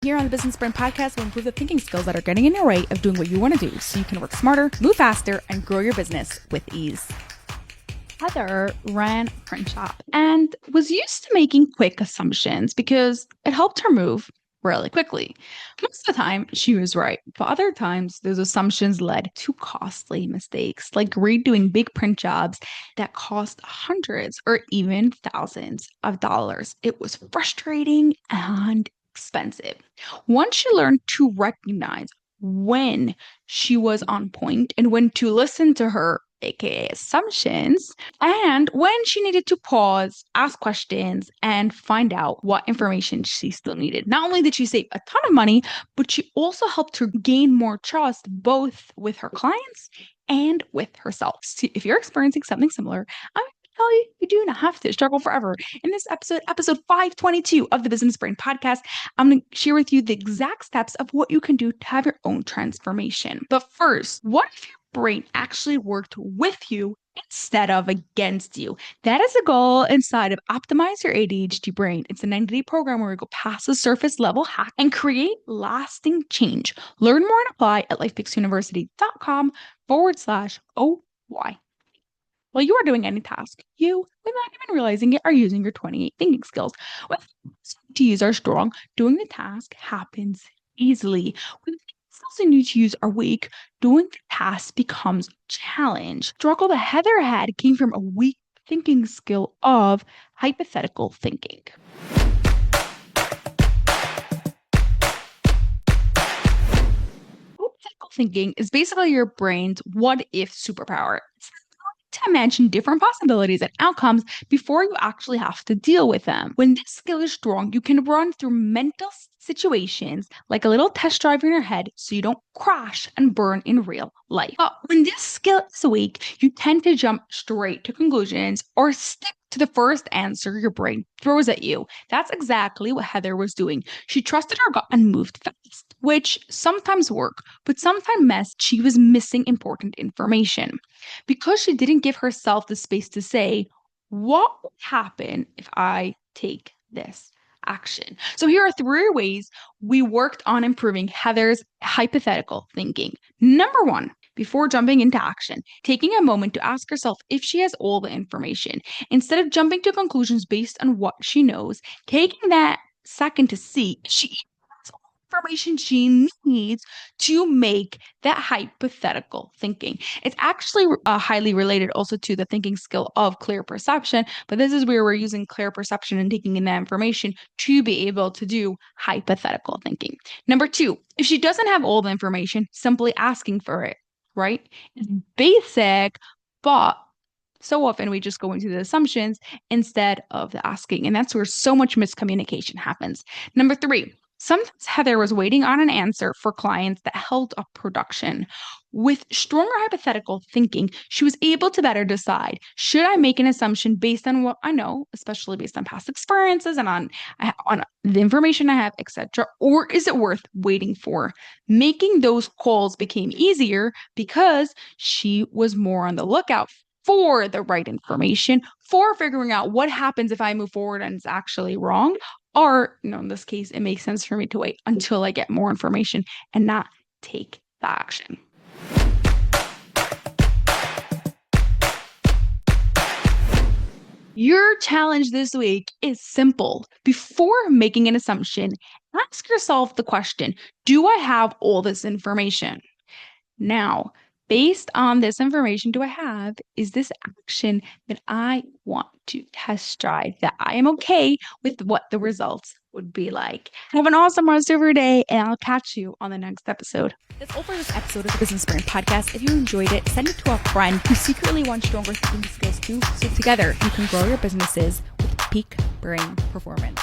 Here on the Business Brain Podcast, we'll improve the thinking skills that are getting in your way of doing what you want to do so you can work smarter, move faster, and grow your business with ease. Heather ran a print shop and was used to making quick assumptions because it helped her move really quickly. Most of the time, she was right, but other times, those assumptions led to costly mistakes, like redoing big print jobs that cost hundreds or even thousands of dollars. It was frustrating and expensive. Once she learned to recognize when she was on point and when to listen to her, aka assumptions, and when she needed to pause, ask questions, and find out what information she still needed. Not only did she save a ton of money, but she also helped her gain more trust both with her clients and with herself. See, if you're experiencing something similar, I'm tell you do not have to struggle forever. In this episode 522 of the Business Brain Podcast, I'm going to share with you the exact steps of what you can do to have your own transformation. But first, what if your brain actually worked with you instead of against you? That is the goal inside of Optimize Your ADHD Brain. It's a 90-day program where we go past the surface level hack and create lasting change. Learn more and apply at lifepixuniversity.com/OY. While you are doing any task, you, without even realizing it, are using your 28 thinking skills. When activities are strong, doing the task happens easily. When the skills you need to use are weak, doing the task becomes a challenge. Struggle that Heather had came from a weak thinking skill of hypothetical thinking. Hypothetical thinking is basically your brain's what-if superpower. To imagine different possibilities and outcomes before you actually have to deal with them. When this skill is strong, you can run through mental situations like a little test drive in your head so you don't crash and burn in real life. But when this skill is weak, you tend to jump straight to conclusions or stick to the first answer your brain throws at you. That's exactly what Heather was doing. She trusted her gut and moved fast, which sometimes worked, but sometimes she was missing important information. Because she didn't give herself the space to say, what would happen if I take this action? So here are 3 ways we worked on improving Heather's hypothetical thinking. Number 1, before jumping into action, taking a moment to ask herself if she has all the information. Instead of jumping to conclusions based on what she knows, taking that second to see if she has all the information she needs to make that hypothetical thinking. It's actually highly related also to the thinking skill of clear perception, but this is where we're using clear perception and taking in that information to be able to do hypothetical thinking. Number 2, if she doesn't have all the information, simply asking for it. Right? It's basic, but so often we just go into the assumptions instead of the asking. And that's where so much miscommunication happens. Number 3, sometimes Heather was waiting on an answer for clients that held up production. With stronger hypothetical thinking, she was able to better decide, should I make an assumption based on what I know, especially based on past experiences and on the information I have, etc., or is it worth waiting for? Making those calls became easier because she was more on the lookout for the right information, for figuring out what happens if I move forward and it's actually wrong. Or, in this case, it makes sense for me to wait until I get more information and not take the action. Your challenge this week is simple. Before making an assumption, ask yourself the question, do I have all this information? Now, based on this information is this action that I want to test drive, that I am okay with what the results would be like? Have an awesome rest of your day, and I'll catch you on the next episode. That's all for this episode of the Business Brain Podcast. If you enjoyed it, send it to a friend who secretly wants stronger thinking skills too, so together you can grow your businesses with peak brain performance.